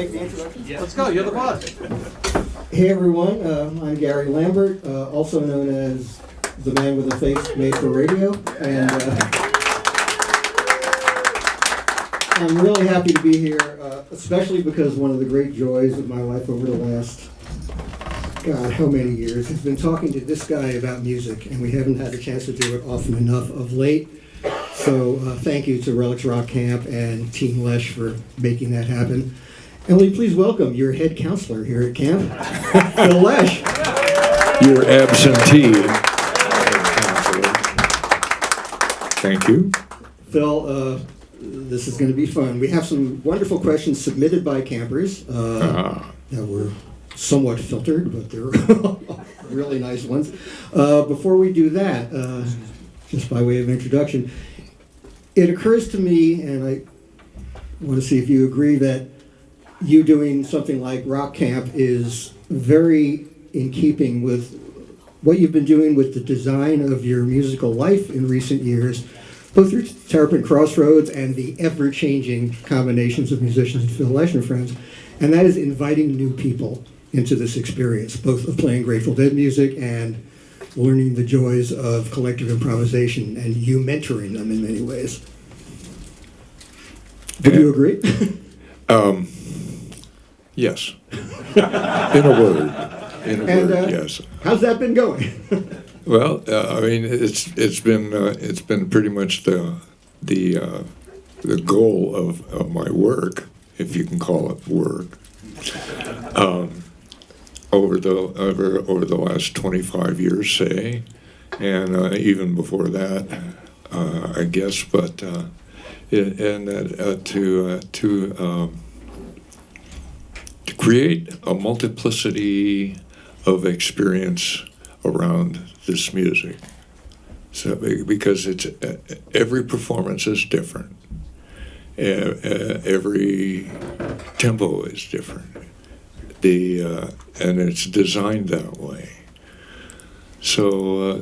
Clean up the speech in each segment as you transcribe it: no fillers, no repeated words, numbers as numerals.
Let's go, you're the boss. Hey everyone, I'm Gary Lambert, also known as the man with a face made for radio, and I'm really happy to be here, especially because one of the great joys of my life over the last, God, how many years, has been talking to this guy about music, and we haven't had a chance to do it often enough of late. So thank you to Relics Rock Camp and Team Lesh for making that happen. And will you please welcome your head counselor here at camp, Phil Lesh. Your absentee counselor. Thank you. Phil, this is going to be fun. We have some wonderful questions submitted by campers that were somewhat filtered, but they're really nice ones. Before we do that, just by way of introduction, it occurs to me, and I want to see if you agree, that you doing something like Rock Camp is very in keeping with what you've been doing with the design of your musical life in recent years, both through Terrapin Crossroads and the ever-changing combinations of musicians and Phil Lesh and friends, and that is inviting new people into this experience, both of playing Grateful Dead music and learning the joys of collective improvisation, and you mentoring them in many ways. Do you agree? Yes. In a word. Yes. How's that been going? Well, I mean, it's been pretty much the goal of my work, if you can call it work, over the last 25 years, say, and even before that, I guess. But to create a multiplicity of experience around this music. So because it's every performance is different, every tempo is different, and it's designed that way. So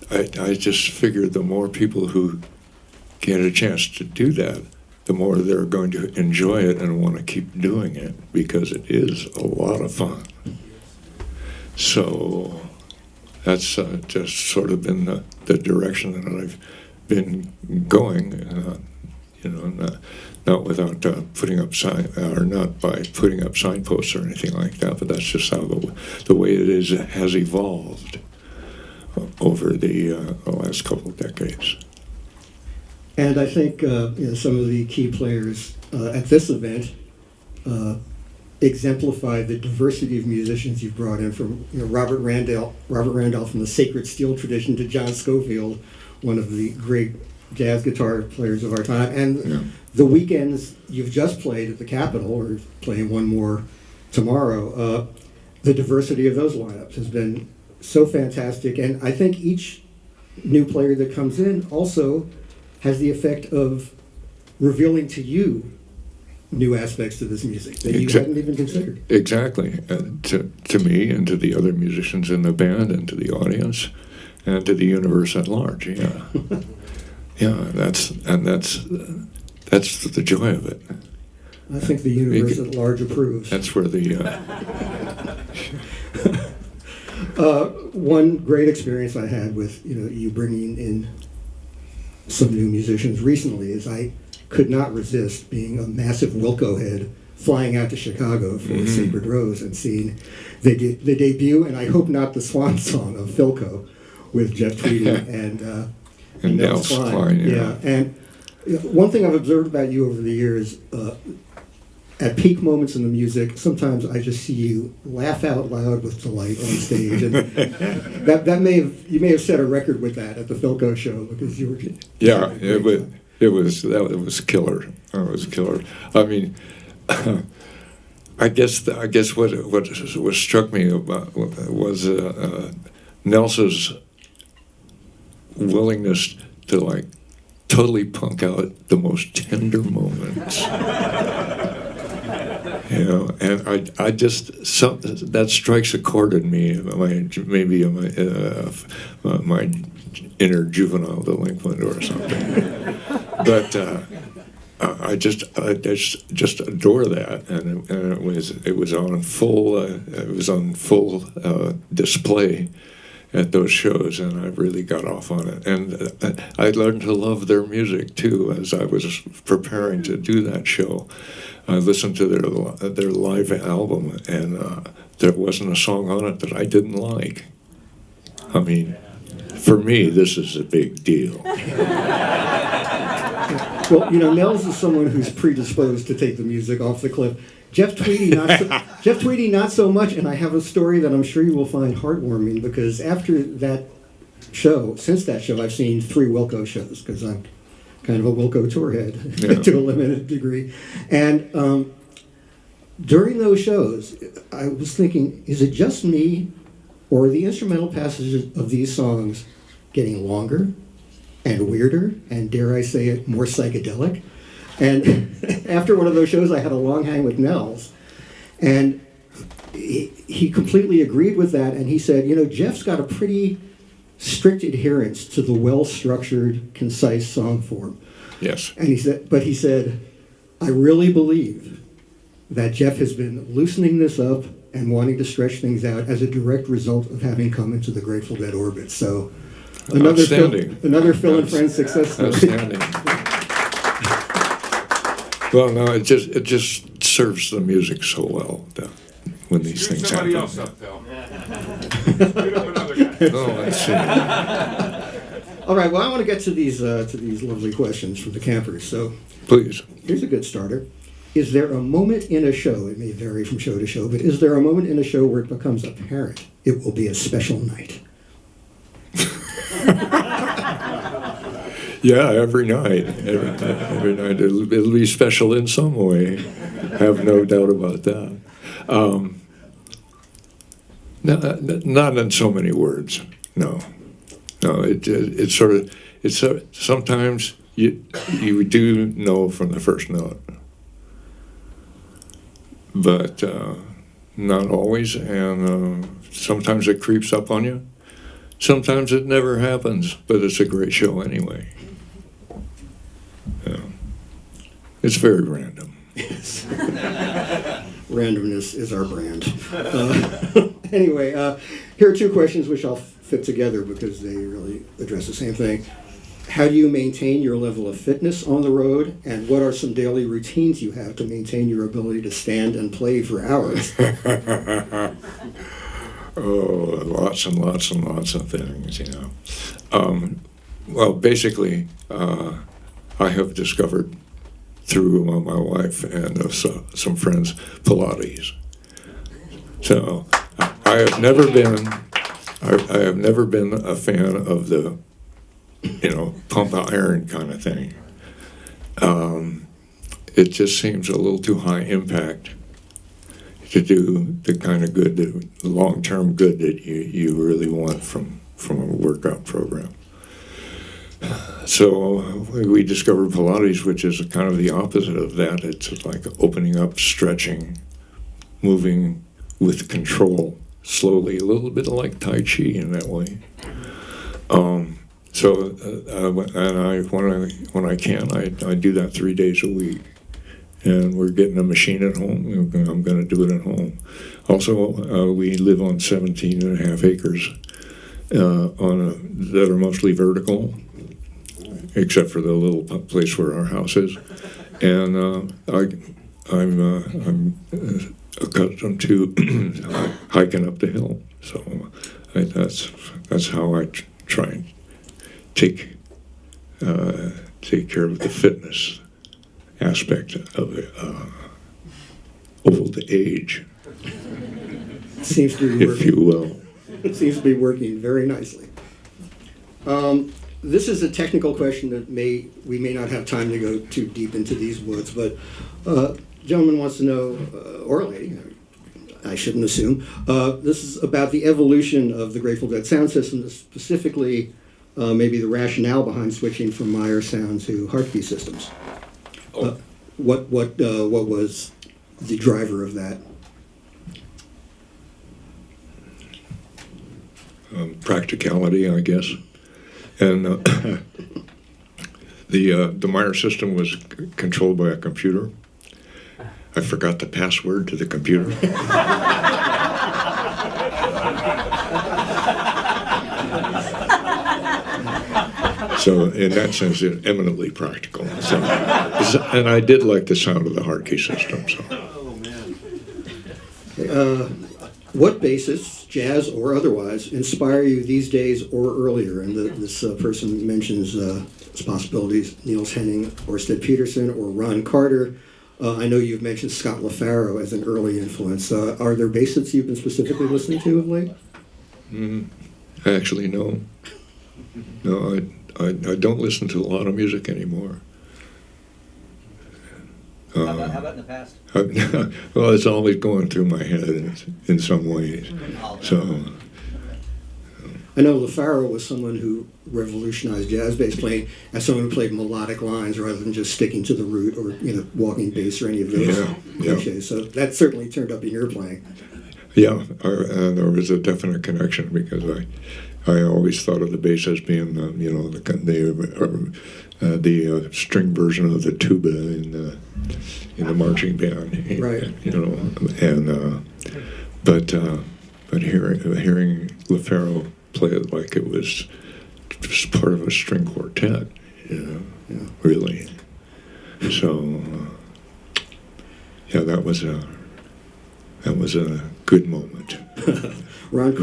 I just figured the more people who get a chance to do that, the more they're going to enjoy it and want to keep doing it, because it is a lot of fun. So that's just sort of been the direction that I've been going, not without putting up not by putting up signposts or anything like that, but that's just how the way it is has evolved over the last couple of decades. And I think some of the key players at this event exemplify the diversity of musicians you've brought in, from Robert Randolph from the Sacred Steel tradition to John Scofield, one of the great jazz guitar players of our time, and the weekends you've just played at the Capitol, or playing one more tomorrow. The diversity of those lineups has been so fantastic, and I think each new player that comes in also has the effect of revealing to you new aspects to this music that you hadn't even considered. Exactly. To me and to the other musicians in the band and to the audience and to the universe at large, yeah. Yeah, that's the joy of it. I think the universe at large approves. That's where the... One great experience I had with you bringing in some new musicians recently is I could not resist being a massive Wilco head, flying out to Chicago for Sacred Rose and seeing the debut, and I hope not the swan song, of Philco with Jeff Tweedy and Nels Klein. Yeah, and one thing I've observed about you over the years, at peak moments in the music, sometimes I just see you laugh out loud with delight on stage, and you may have set a record with that at the Philco show, because you were it was killer. It was killer. I mean, I guess what struck me about was Nelson's willingness to totally punk out the most tender moments. And I just that strikes a chord in me. My inner juvenile delinquent or something. But I just adore that, and it was on full display at those shows, and I really got off on it. And I learned to love their music too as I was preparing to do that show. I listened to their live album, and there wasn't a song on it that I didn't like. I mean, for me, this is a big deal. Well, Nels is someone who's predisposed to take the music off the cliff. Jeff Tweedy, not so much, and I have a story that I'm sure you will find heartwarming, because after that show, since that show, I've seen 3 Wilco shows, because I'm kind of a Wilco tour head to a limited degree. And during those shows, I was thinking, is it just me, or are the instrumental passages of these songs getting longer and weirder, and dare I say it, more psychedelic? And after one of those shows, I had a long hang with Nels, and he completely agreed with that, and he said, Jeff's got a pretty strict adherence to the well-structured, concise song form. Yes. And he said, I really believe that Jeff has been loosening this up and wanting to stretch things out as a direct result of having come into the Grateful Dead orbit. So another Phil and Friends success story. Outstanding. Well, no, it just serves the music so well when these things happen. Somebody else up, Phil. Get up another guy. Oh, let's see. All right, well, I want to get to these lovely questions from the campers. So Please. here's a good starter. Is there a moment in a show, it may vary from show to show, but is there a moment in a show where it becomes apparent it will be a special night? Yeah, every night. Every night. It'll be special in some way. I have no doubt about that. Not in so many words. No. It's sometimes you do know from the first note, but not always, and sometimes it creeps up on you. Sometimes it never happens, but it's a great show anyway. It's very random. Yes. Randomness is our brand. Anyway, here are 2 questions which I'll fit together because they really address the same thing. How do you maintain your level of fitness on the road, and what are some daily routines you have to maintain your ability to stand and play for hours? Oh, lots and lots and lots of things, Well, basically, I have discovered through my wife and some friends Pilates. So I have never been a fan of the pump iron kind of thing. It just seems a little too high impact to do the kind of good, the long-term good that you really want from a workout program. So we discovered Pilates, which is kind of the opposite of that. It's like opening up, stretching, moving with control, slowly, a little bit like Tai Chi in that way. When I can, I do that 3 days a week. And we're getting a machine at home. I'm going to do it at home. Also, we live on 17 and a half acres that are mostly vertical, except for the little place where our house is. And I'm accustomed to hiking up the hill. So that's how I try and take care of the fitness aspect of old age, Seems to be if you will. It seems to be working very nicely. This is a technical question that we may not have time to go too deep into these woods, but gentleman wants to know, or a lady, I shouldn't assume, this is about the evolution of the Grateful Dead sound system, specifically maybe the rationale behind switching from Meyer sound to Heartbeat systems. What was the driver of that? Practicality, I guess. And The Meyer system was controlled by a computer. I forgot the password to the computer. So in that sense, it's eminently practical. So, and I did like the sound of the Hartke system. So. What bassists, jazz or otherwise, inspire you these days or earlier? And this person mentions possibilities, Niels Henning, Orsted Peterson, or Ron Carter. I know you've mentioned Scott LaFaro as an early influence. Are there bassists you've been specifically listening to of late? Actually, no. No, I don't listen to a lot of music anymore. How about in the past? Well, it's always going through my head in some ways. So. I know LaFaro was someone who revolutionized jazz bass playing as someone who played melodic lines rather than just sticking to the root or walking bass or any of those cliches. So that certainly turned up in your playing. Yeah, there was a definite connection because I always thought of the bass as being the string version of the tuba in the marching band, right? But hearing LaFaro play it like it was just part of a string quartet, really. So that was a good moment. Ron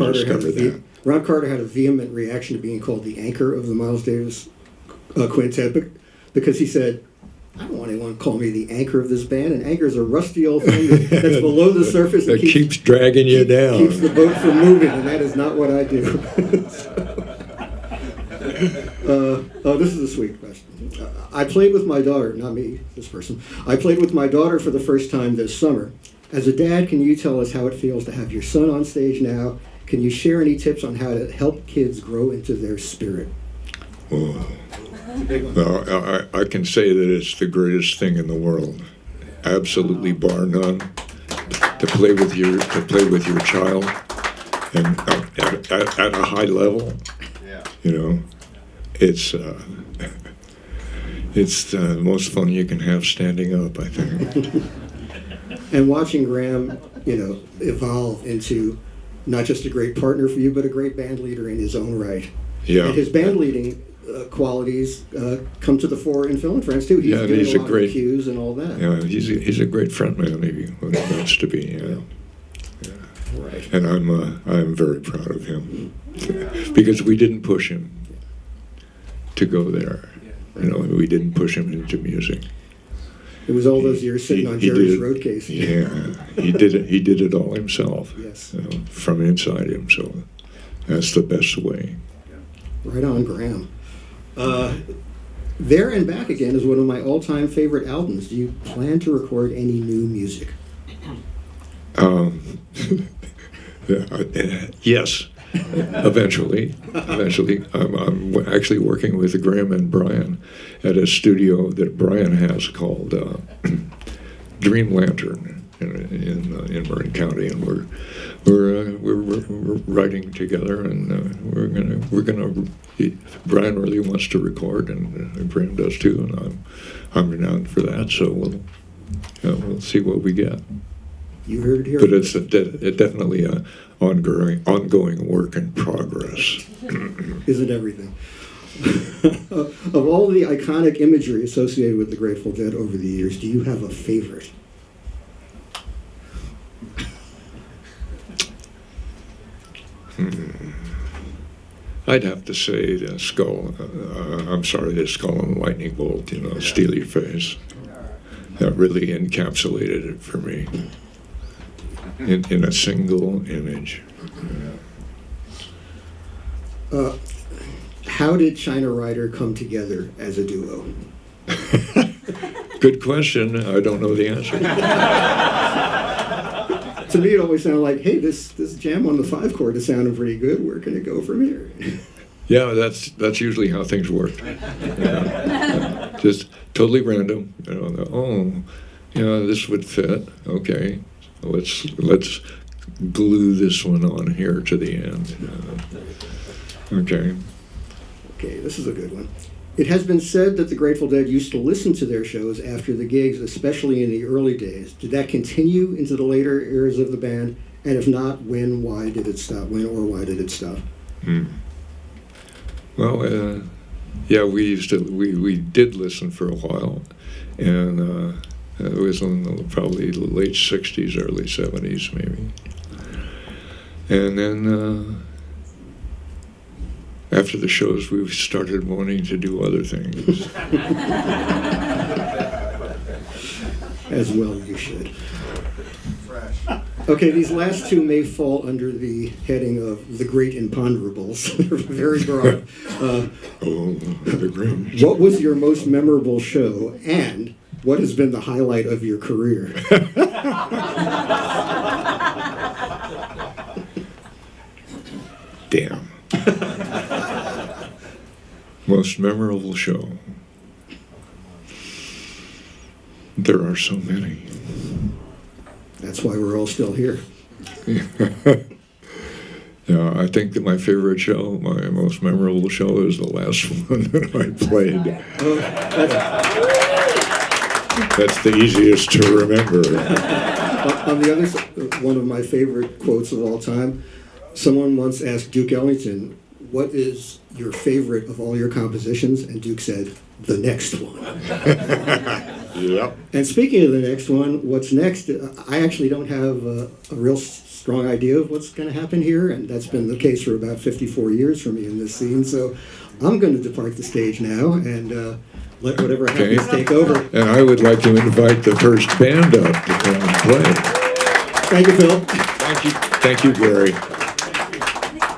Carter had a vehement reaction to being called the anchor of the Miles Davis quintet because he said, I don't want anyone to call me the anchor of this band. An anchor is a rusty old thing that's below the surface. That keeps dragging you down. Keeps the boat from moving, and that is not what I do. This is a sweet question. I played with my daughter, not me, this person. I played with my daughter for the first time this summer. As a dad, can you tell us how it feels to have your son on stage now? Can you share any tips on how to help kids grow into their spirit? Oh. Well, I can say that it's the greatest thing in the world, absolutely bar none. To play with your child, and at a high level, it's the most fun you can have standing up, I think. And watching Graham, evolve into not just a great partner for you, but a great band leader in his own right. Yeah. And his band leading qualities come to the fore in Film and Friends too. He's doing a lot of cues and all that. Yeah, he's a great frontman, if he wants to be. Yeah. Right. And I'm very proud of him because we didn't push him to go there. We didn't push him into music. It was all those years sitting on Jerry's road case. Yeah, he did it. He did it all himself. Yes. From inside him. So that's the best way. Right on, Graham. There and Back Again is one of my all-time favorite albums. Do you plan to record any new music? Yes. Eventually, I'm actually working with Graham and Brian at a studio that Brian has called Dream Lantern in Marin County, and we're writing together, and we're gonna. Brian really wants to record, and Graham does too, and I'm renowned for that. So we'll see what we get. You heard it here. But it's definitely a ongoing work in progress. Isn't everything? Of all the iconic imagery associated with the Grateful Dead over the years, do you have a favorite? I'd have to say the skull. The skull and lightning bolt. Steal your face. That really encapsulated it for me. In a single image. How did China Rider come together as a duo? Good question. I don't know the answer. To me, it always sounded like, hey, this jam on the 5-chord is sounding pretty good. Where can it go from here? Yeah, that's usually how things work. Just totally random. This would fit. Okay. Let's glue this one on here to the end. Okay. Okay, this is a good one. It has been said that the Grateful Dead used to listen to their shows after the gigs, especially in the early days. Did that continue into the later eras of the band? And if not, when, why did it stop? When or why did it stop? Well, yeah, we did listen for a while, and it was in probably the late 60s, early 70s maybe. And then after the shows, we started wanting to do other things. As well you should. Okay, these last two may fall under the heading of the great imponderables. They're very broad. The Grinch. What was your most memorable show, and what has been the highlight of your career? Damn. Most memorable show. There are so many. That's why we're all still here. Yeah, I think that my favorite show, my most memorable show, is the last one that I played. That's the easiest to remember. On the other side, one of my favorite quotes of all time, someone once asked Duke Ellington, what is your favorite of all your compositions? And Duke said, the next one. Yep. And speaking of the next one, what's next? I actually don't have a real strong idea of what's going to happen here, and that's been the case for about 54 years for me in this scene. So I'm going to depart the stage now and let whatever happens take over. And I would like to invite the first band up to come and play. Thank you, Phil. Thank you, Gary.